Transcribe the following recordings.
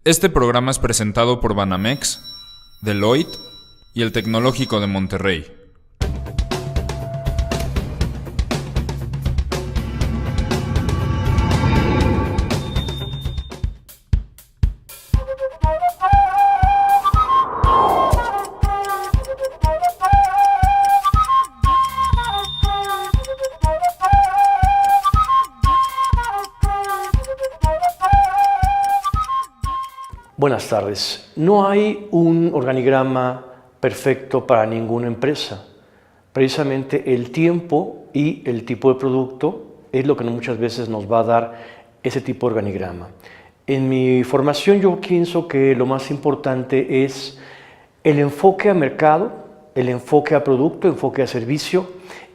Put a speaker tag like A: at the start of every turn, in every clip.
A: Este programa es presentado por Banamex, Deloitte y el Tecnológico de Monterrey.
B: Buenas tardes. No hay un organigrama perfecto para ninguna empresa. Precisamente el tiempo y el tipo de producto es lo que muchas veces nos va a dar ese tipo de organigrama. En mi formación yo pienso que lo más importante es el enfoque a mercado, el enfoque a producto, enfoque a servicio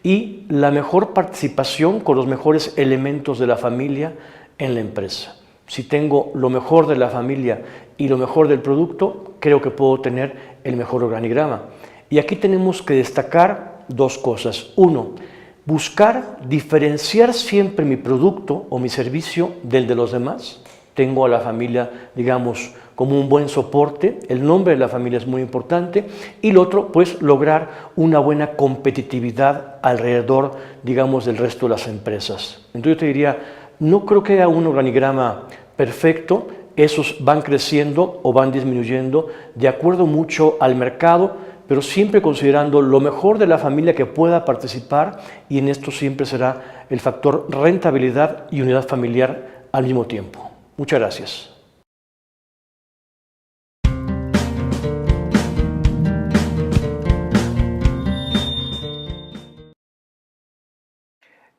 B: y la mejor participación con los mejores elementos de la familia en la empresa. Si tengo lo mejor de la familia y lo mejor del producto, creo que puedo tener el mejor organigrama. Y aquí tenemos que destacar dos cosas. Uno, buscar diferenciar siempre mi producto o mi servicio del de los demás. Tengo a la familia, digamos, como un buen soporte. El nombre de la familia es muy importante. Y lo otro, pues, lograr una buena competitividad alrededor, digamos, del resto de las empresas. Entonces yo te diría, no creo que haya un organigrama perfecto, esos van creciendo o van disminuyendo de acuerdo mucho al mercado, pero siempre considerando lo mejor de la familia que pueda participar, y en esto siempre será el factor rentabilidad y unidad familiar al mismo tiempo. Muchas gracias.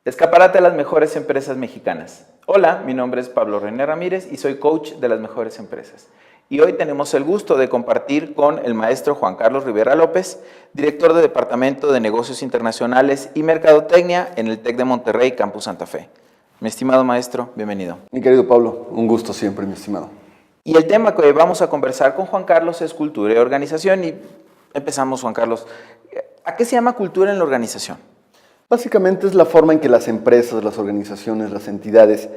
C: Escaparate a las mejores empresas mexicanas. Hola, mi nombre es Pablo René Ramírez y soy coach de las mejores empresas. Y hoy tenemos el gusto de compartir con el maestro Juan Carlos Rivera López, director de Departamento de Negocios Internacionales y Mercadotecnia en el TEC de Monterrey, Campus Santa Fe. Mi estimado maestro, bienvenido.
D: Mi querido Pablo, un gusto siempre, mi estimado.
C: Y el tema que hoy vamos a conversar con Juan Carlos es cultura y organización. Y empezamos, Juan Carlos. ¿A qué se llama cultura en la organización?
D: Básicamente es la forma en que las empresas, las organizaciones, las entidades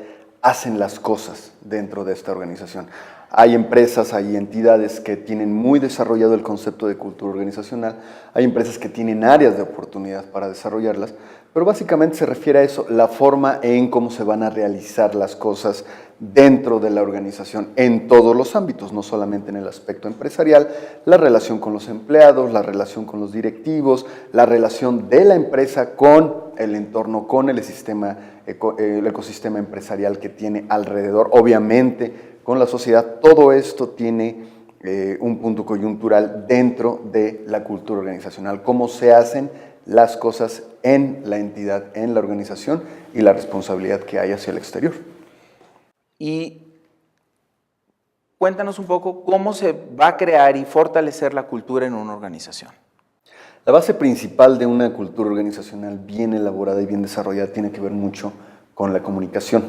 D: hacen las cosas dentro de esta organización. Hay empresas, hay entidades que tienen muy desarrollado el concepto de cultura organizacional, hay empresas que tienen áreas de oportunidad para desarrollarlas, pero básicamente se refiere a eso, la forma en cómo se van a realizar las cosas dentro de la organización en todos los ámbitos, no solamente en el aspecto empresarial, la relación con los empleados, la relación con los directivos, la relación de la empresa con el entorno, con el ecosistema empresarial que tiene alrededor, obviamente con la sociedad. Todo esto tiene un punto coyuntural dentro de la cultura organizacional, cómo se hacen las cosas en la entidad, en la organización y la responsabilidad que hay hacia el exterior.
C: Y cuéntanos un poco cómo se va a crear y fortalecer la cultura en una organización.
D: La base principal de una cultura organizacional bien elaborada y bien desarrollada tiene que ver mucho con la comunicación.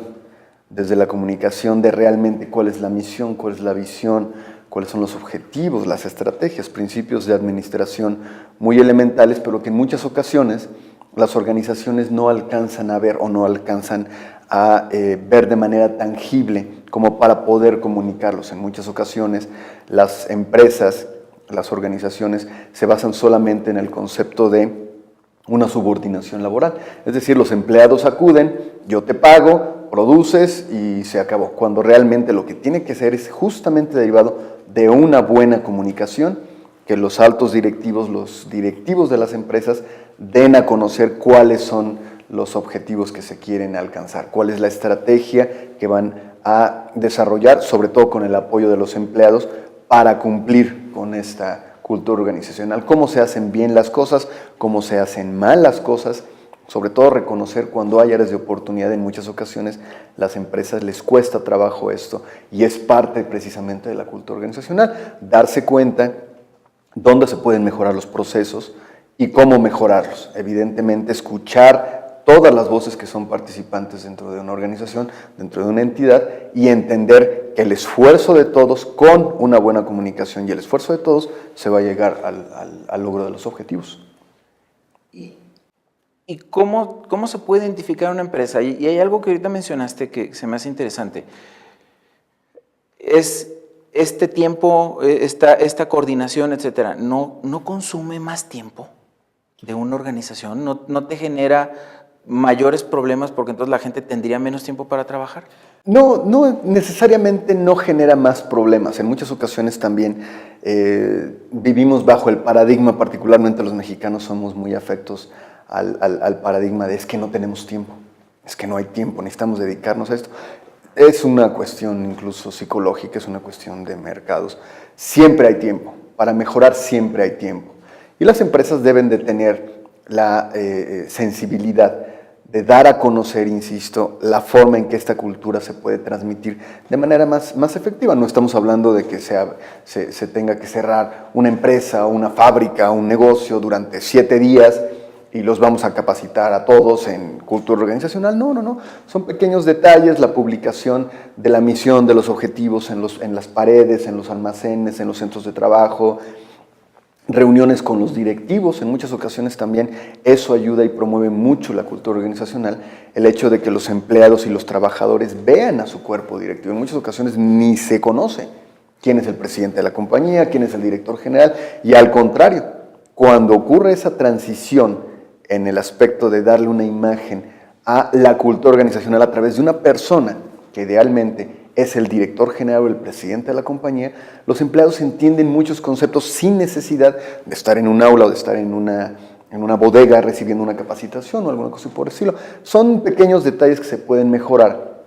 D: Desde la comunicación de realmente cuál es la misión, cuál es la visión, cuáles son los objetivos, las estrategias, principios de administración muy elementales, pero que en muchas ocasiones las organizaciones no alcanzan a ver o no alcanzan a ver de manera tangible como para poder comunicarlos. En muchas ocasiones las empresas, las organizaciones se basan solamente en el concepto de una subordinación laboral. Es decir, los empleados acuden, yo te pago, produces y se acabó. Cuando realmente lo que tiene que ser es justamente derivado de una buena comunicación, que los altos directivos, los directivos de las empresas den a conocer cuáles son los objetivos que se quieren alcanzar, cuál es la estrategia que van a desarrollar, sobre todo con el apoyo de los empleados, para cumplir con esta cultura organizacional, cómo se hacen bien las cosas, cómo se hacen mal las cosas, sobre todo reconocer cuando hay áreas de oportunidad. En muchas ocasiones las empresas les cuesta trabajo esto y es parte precisamente de la cultura organizacional, darse cuenta dónde se pueden mejorar los procesos y cómo mejorarlos. Evidentemente escuchar todas las voces que son participantes dentro de una organización, dentro de una entidad, y entender que el esfuerzo de todos con una buena comunicación y el esfuerzo de todos se va a llegar al logro de los objetivos.
C: ¿Y cómo se puede identificar una empresa? Y hay algo que ahorita mencionaste que se me hace interesante. Es este tiempo, esta coordinación, etcétera, ¿no consume más tiempo de una organización? ¿No te genera mayores problemas porque entonces la gente tendría menos tiempo para trabajar?
D: No necesariamente no genera más problemas. En muchas ocasiones también vivimos bajo el paradigma, particularmente los mexicanos somos muy afectos al paradigma de es que no tenemos tiempo, es que no hay tiempo, necesitamos dedicarnos a esto. Es una cuestión incluso psicológica, es una cuestión de mercados. Siempre hay tiempo, para mejorar siempre hay tiempo. Y las empresas deben de tener la sensibilidad de dar a conocer, insisto, la forma en que esta cultura se puede transmitir de manera más efectiva. No estamos hablando de que se tenga que cerrar una empresa, una fábrica, un negocio durante 7 días y los vamos a capacitar a todos en cultura organizacional. No. Son pequeños detalles, la publicación de la misión, de los objetivos en las paredes, en los almacenes, en los centros de trabajo, reuniones con los directivos, en muchas ocasiones también eso ayuda y promueve mucho la cultura organizacional, el hecho de que los empleados y los trabajadores vean a su cuerpo directivo. En muchas ocasiones ni se conoce quién es el presidente de la compañía, quién es el director general, y al contrario, cuando ocurre esa transición en el aspecto de darle una imagen a la cultura organizacional a través de una persona que idealmente es el director general o el presidente de la compañía, los empleados entienden muchos conceptos sin necesidad de estar en un aula o de estar en una bodega recibiendo una capacitación o alguna cosa por el estilo. Son pequeños detalles que se pueden mejorar.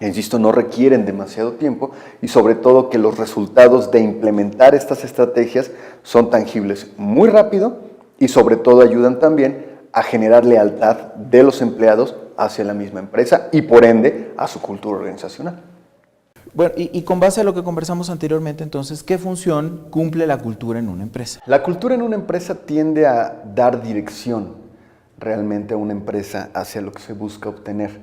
D: Insisto, no requieren demasiado tiempo y sobre todo que los resultados de implementar estas estrategias son tangibles muy rápido y sobre todo ayudan también a generar lealtad de los empleados hacia la misma empresa y por ende a su cultura organizacional.
C: Bueno, y con base a lo que conversamos anteriormente, entonces, ¿qué función cumple la cultura en una empresa?
D: La cultura en una empresa tiende a dar dirección realmente a una empresa hacia lo que se busca obtener.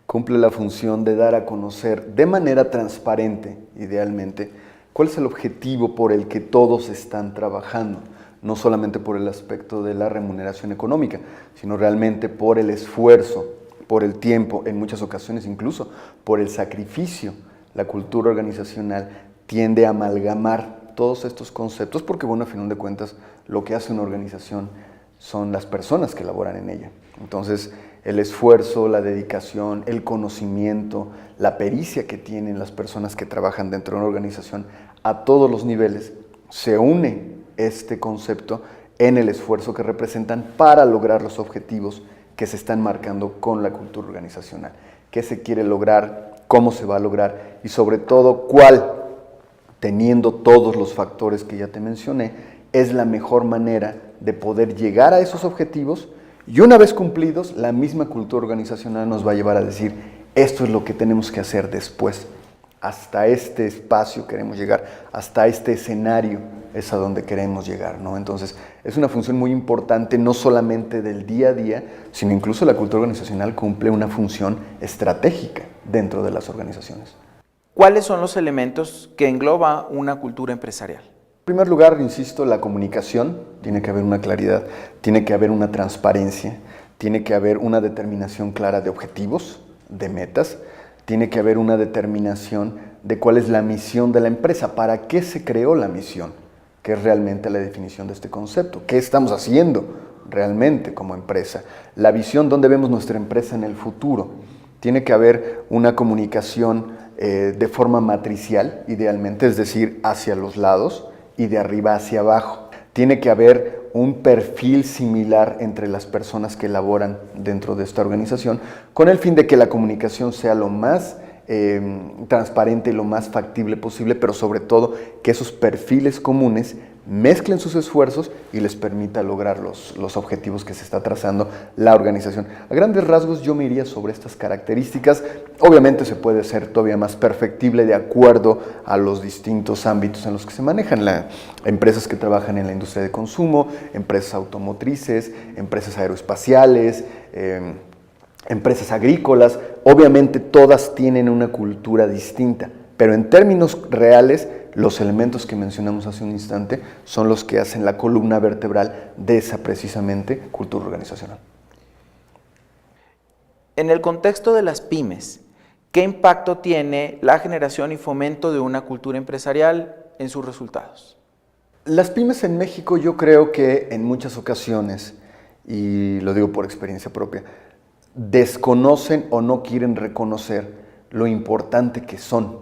D: Cumple la función de dar a conocer de manera transparente, idealmente, cuál es el objetivo por el que todos están trabajando. No solamente por el aspecto de la remuneración económica, sino realmente por el esfuerzo, por el tiempo, en muchas ocasiones incluso por el sacrificio. La cultura organizacional tiende a amalgamar todos estos conceptos porque, bueno, a final de cuentas, lo que hace una organización son las personas que laboran en ella. Entonces, el esfuerzo, la dedicación, el conocimiento, la pericia que tienen las personas que trabajan dentro de una organización a todos los niveles, se une este concepto en el esfuerzo que representan para lograr los objetivos que se están marcando con la cultura organizacional. ¿Qué se quiere lograr? ¿Cómo se va a lograr? Y sobre todo, ¿cuál, teniendo todos los factores que ya te mencioné, es la mejor manera de poder llegar a esos objetivos? Y una vez cumplidos, la misma cultura organizacional nos va a llevar a decir, esto es lo que tenemos que hacer después. Hasta este espacio queremos llegar, hasta este escenario es a donde queremos llegar, ¿no? Entonces, es una función muy importante, no solamente del día a día, sino incluso la cultura organizacional cumple una función estratégica dentro de las organizaciones.
C: ¿Cuáles son los elementos que engloba una cultura empresarial?
D: En primer lugar, insisto, la comunicación, tiene que haber una claridad, tiene que haber una transparencia, tiene que haber una determinación clara de objetivos, de metas, tiene que haber una determinación de cuál es la misión de la empresa, para qué se creó la misión, que es realmente la definición de este concepto, qué estamos haciendo realmente como empresa, la visión, dónde vemos nuestra empresa en el futuro. Tiene que haber una comunicación de forma matricial, idealmente, es decir, hacia los lados y de arriba hacia abajo. Tiene que haber un perfil similar entre las personas que laboran dentro de esta organización, con el fin de que la comunicación sea lo más transparente y lo más factible posible, pero sobre todo que esos perfiles comunes mezclen sus esfuerzos y les permita lograr los objetivos que se está trazando la organización. A grandes rasgos yo me iría sobre estas características. Obviamente se puede ser todavía más perfectible de acuerdo a los distintos ámbitos en los que se manejan. Empresas que trabajan en la industria de consumo, empresas automotrices, empresas aeroespaciales, empresas agrícolas, obviamente todas tienen una cultura distinta, pero en términos reales, los elementos que mencionamos hace un instante son los que hacen la columna vertebral de esa precisamente cultura organizacional.
C: En el contexto de las pymes, ¿qué impacto tiene la generación y fomento de una cultura empresarial en sus resultados?
D: Las pymes en México, yo creo que en muchas ocasiones, y lo digo por experiencia propia, desconocen o no quieren reconocer lo importante que son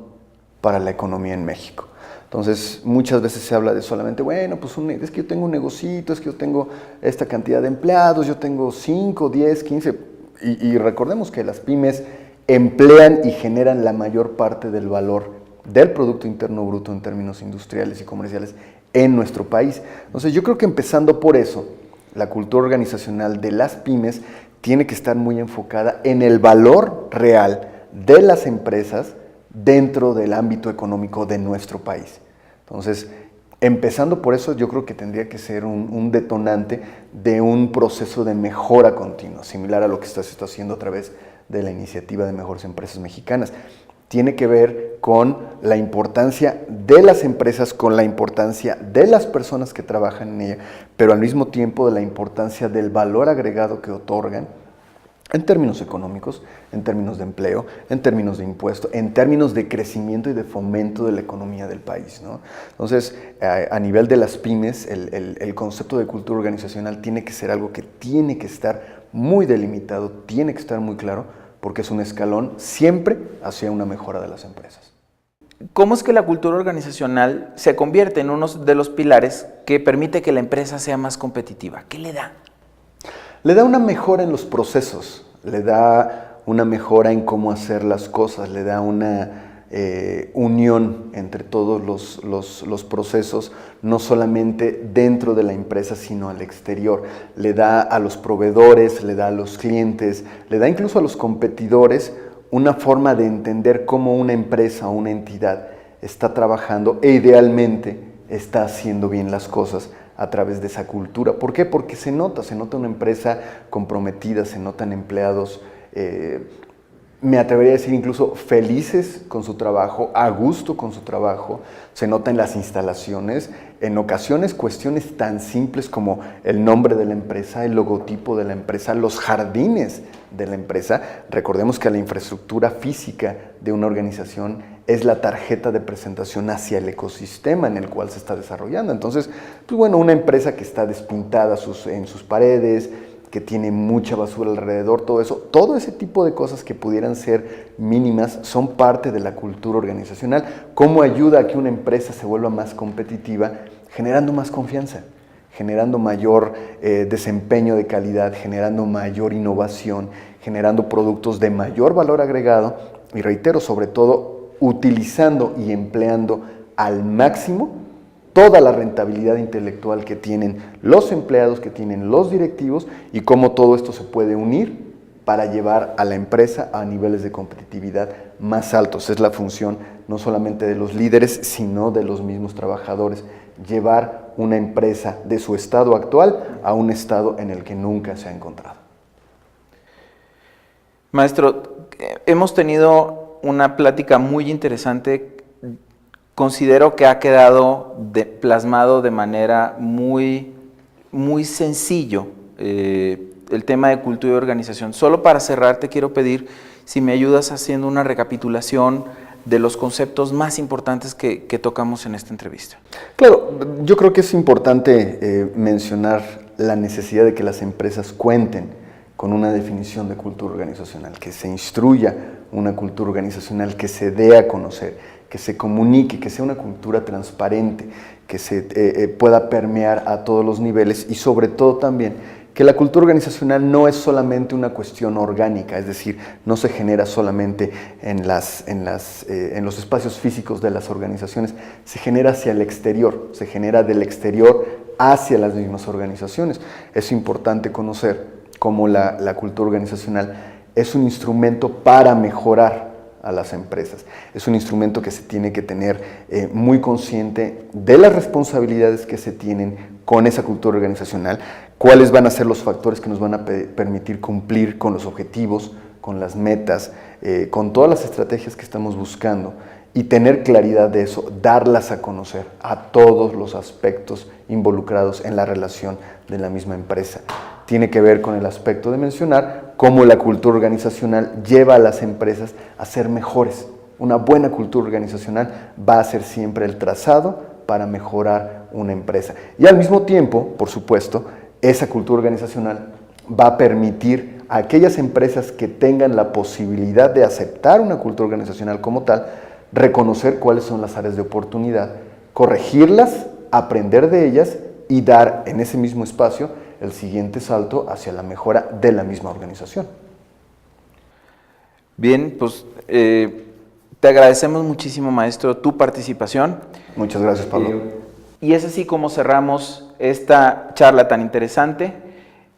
D: para la economía en México. Entonces, muchas veces se habla de solamente, bueno, pues es que yo tengo un negocito, es que yo tengo esta cantidad de empleados, yo tengo 5, 10, 15, y recordemos que las pymes emplean y generan la mayor parte del valor del Producto Interno Bruto en términos industriales y comerciales en nuestro país. Entonces, yo creo que empezando por eso, la cultura organizacional de las pymes tiene que estar muy enfocada en el valor real de las empresas dentro del ámbito económico de nuestro país. Entonces, empezando por eso, yo creo que tendría que ser un detonante de un proceso de mejora continua, similar a lo que se está haciendo a través de la iniciativa de Mejores Empresas Mexicanas. Tiene que ver con la importancia de las empresas, con la importancia de las personas que trabajan en ella, pero al mismo tiempo de la importancia del valor agregado que otorgan en términos económicos, en términos de empleo, en términos de impuestos, en términos de crecimiento y de fomento de la economía del país, ¿no? Entonces, a nivel de las pymes, el concepto de cultura organizacional tiene que ser algo que tiene que estar muy delimitado, tiene que estar muy claro, porque es un escalón siempre hacia una mejora de las empresas.
C: ¿Cómo es que la cultura organizacional se convierte en uno de los pilares que permite que la empresa sea más competitiva? ¿Qué le da?
D: Le da una mejora en los procesos, le da una mejora en cómo hacer las cosas, le da una unión entre todos los procesos, no solamente dentro de la empresa, sino al exterior. Le da a los proveedores, le da a los clientes, le da incluso a los competidores una forma de entender cómo una empresa o una entidad está trabajando e idealmente está haciendo bien las cosas a través de esa cultura. ¿Por qué? Porque se nota una empresa comprometida, se notan empleados, me atrevería a decir incluso felices con su trabajo, a gusto con su trabajo, se nota en las instalaciones, en ocasiones cuestiones tan simples como el nombre de la empresa, el logotipo de la empresa, los jardines de la empresa. Recordemos que la infraestructura física de una organización es la tarjeta de presentación hacia el ecosistema en el cual se está desarrollando. Entonces, pues bueno, una empresa que está despintada en sus paredes, que tiene mucha basura alrededor, todo ese tipo de cosas que pudieran ser mínimas son parte de la cultura organizacional. ¿Cómo ayuda a que una empresa se vuelva más competitiva? Generando más confianza, generando mayor desempeño de calidad, generando mayor innovación, generando productos de mayor valor agregado y reitero, sobre todo, utilizando y empleando al máximo toda la rentabilidad intelectual que tienen los empleados, que tienen los directivos y cómo todo esto se puede unir para llevar a la empresa a niveles de competitividad más altos. Es la función no solamente de los líderes, sino de los mismos trabajadores, llevar una empresa de su estado actual a un estado en el que nunca se ha encontrado.
C: Maestro, hemos tenido una plática muy interesante. Considero que ha quedado plasmado de manera muy sencillo el tema de cultura y organización. Solo para cerrar te quiero pedir si me ayudas haciendo una recapitulación de los conceptos más importantes que tocamos en esta entrevista.
D: Claro, yo creo que es importante mencionar la necesidad de que las empresas cuenten con una definición de cultura organizacional, que se instruya una cultura organizacional, que se dé a conocer, que se comunique, que sea una cultura transparente, que se pueda permear a todos los niveles y sobre todo también que la cultura organizacional no es solamente una cuestión orgánica, es decir, no se genera solamente en los espacios físicos de las organizaciones, se genera hacia el exterior, se genera del exterior hacia las mismas organizaciones. Es importante conocer cómo la cultura organizacional es un instrumento para mejorar a las empresas. Es un instrumento que se tiene que tener muy consciente de las responsabilidades que se tienen con esa cultura organizacional, cuáles van a ser los factores que nos van a permitir cumplir con los objetivos, con las metas, con todas las estrategias que estamos buscando y tener claridad de eso, darlas a conocer a todos los aspectos involucrados en la relación de la misma empresa. tiene que ver con el aspecto de mencionar cómo la cultura organizacional lleva a las empresas a ser mejores. Una buena cultura organizacional va a ser siempre el trazado para mejorar una empresa. Y al mismo tiempo, por supuesto, esa cultura organizacional va a permitir a aquellas empresas que tengan la posibilidad de aceptar una cultura organizacional como tal, reconocer cuáles son las áreas de oportunidad, corregirlas, aprender de ellas y dar en ese mismo espacio el siguiente salto hacia la mejora de la misma organización.
C: Bien, pues te agradecemos muchísimo, maestro, tu participación.
D: Muchas gracias, Pablo.
C: Y es así como cerramos esta charla tan interesante.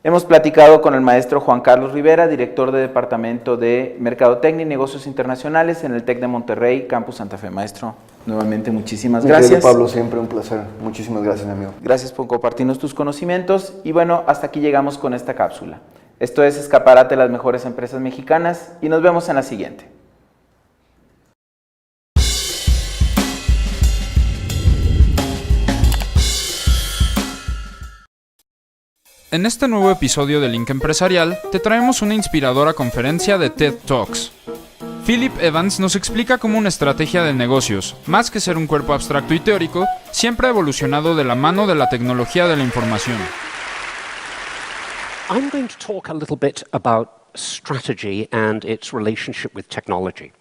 C: Hemos platicado con el maestro Juan Carlos Rivera, director de Departamento de Mercadotecnia y Negocios Internacionales en el TEC de Monterrey, Campus Santa Fe. Maestro, nuevamente muchísimas gracias.
D: Pablo, siempre un placer. Muchísimas gracias, mi amigo.
C: Gracias por compartirnos tus conocimientos. Y bueno, hasta aquí llegamos con esta cápsula. Esto es Escaparate de las Mejores Empresas Mexicanas y nos vemos en la siguiente.
A: En este nuevo episodio de Link Empresarial, te traemos una inspiradora conferencia de TED Talks. Philip Evans nos explica cómo una estrategia de negocios, más que ser un cuerpo abstracto y teórico, siempre ha evolucionado de la mano de la tecnología de la información.
E: I'm going to talk a little bit about strategy and its relationship with technology.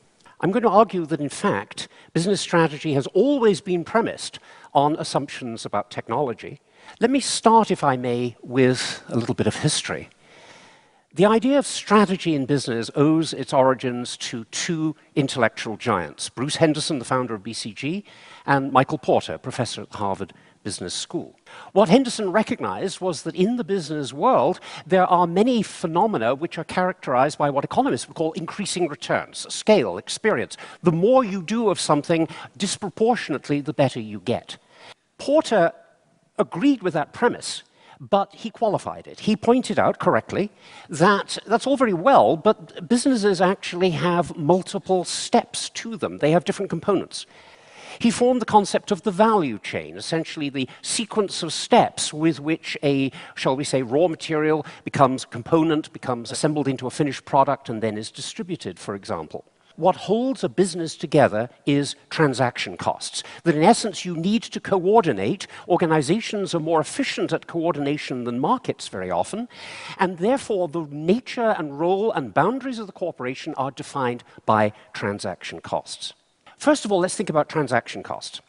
E: I'm going to argue that, in fact, business strategy has always been premised on assumptions about technology. Let me start, if I may, with a little bit of history. The idea of strategy in business owes its origins to two intellectual giants, Bruce Henderson, the founder of BCG, and Michael Porter, professor at Harvard Business School. What Henderson recognized was that in the business world, there are many phenomena which are characterized by what economists would call increasing returns, scale, experience. The more you do of something, disproportionately, the better you get. Porter agreed with that premise, but he qualified it. He pointed out correctly that that's all very well, but businesses actually have multiple steps to them. They have different components. He formed the concept of the value chain, essentially the sequence of steps with which a, shall we say, raw material becomes a component, becomes assembled into a finished product, and then is distributed, for example. What holds a business together is transaction costs. That in essence you need to coordinate. Organizations are more efficient at coordination than markets very often, and therefore the nature and role and boundaries of the corporation are defined by transaction costs. First of all, let's think about transaction costs.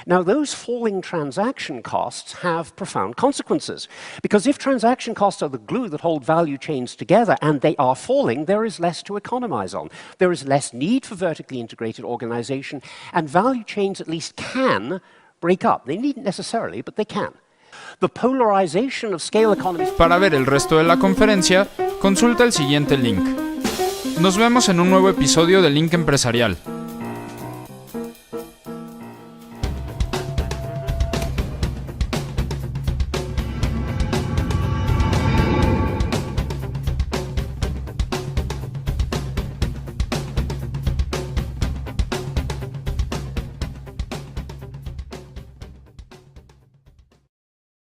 E: Now, those falling transaction costs have profound consequences, because if transaction costs are the glue that hold value chains together and they are falling, there is less to economize on. There is less need for vertically integrated organization, and value chains at least can break up. They needn't necessarily, but they can. The polarization of scale economies...
A: Para ver el resto de la conferencia, consulta el siguiente link. Nos vemos en un nuevo episodio de Link Empresarial.